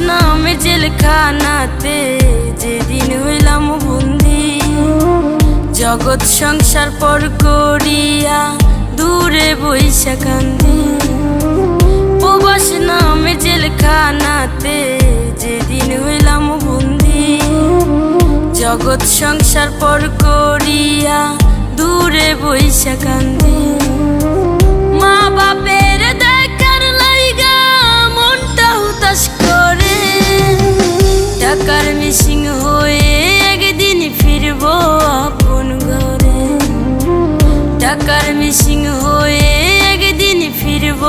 নামে জেলখানাতে যেদিন হইলাম বন্দি, জগৎ সংসার পর করিয়া দূরে বইসা কান্দি। প্রবাস নামে জেলখানাতে যেদিন হইলাম বন্দি, জগৎ সংসার পর করিয়া দূরে বইসা কান্দি। মা বাপের দেখার লাইগা মনটা হুতাশ করে, টাকার মিসিং হয়ে একদিন ফিরব আপন ঘরে। টাকার মিসিং হয়ে একদিন ফিরব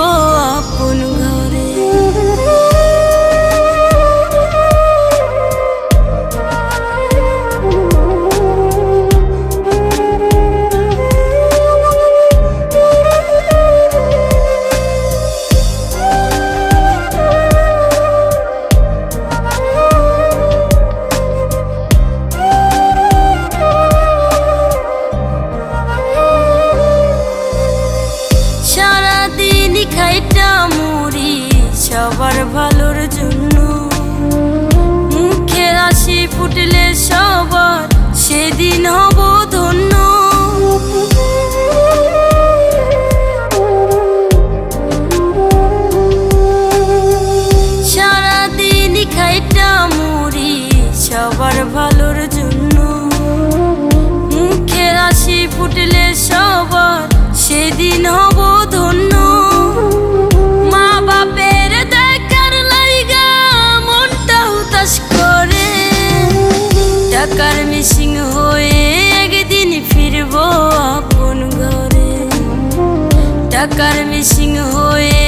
আপন ঘরে। সারাদিন খাইটা মুড়ি সবার ভালোর জন্য, মুখে হাসি ফুটলে সবার সেদিন হব ধন্য। সারাদিন খাইটা মুড়ি সবার ভালোর জন্য, মুখে হাসি ফুটলে সবার সেদিন হব ধন্য। মা বাপের দেখার লাইগা মনটা হুতাশ করে, টাকার মিসিং হয়ে একদিন ফিরব আপন ঘরে। টাকার মিসিং হয়ে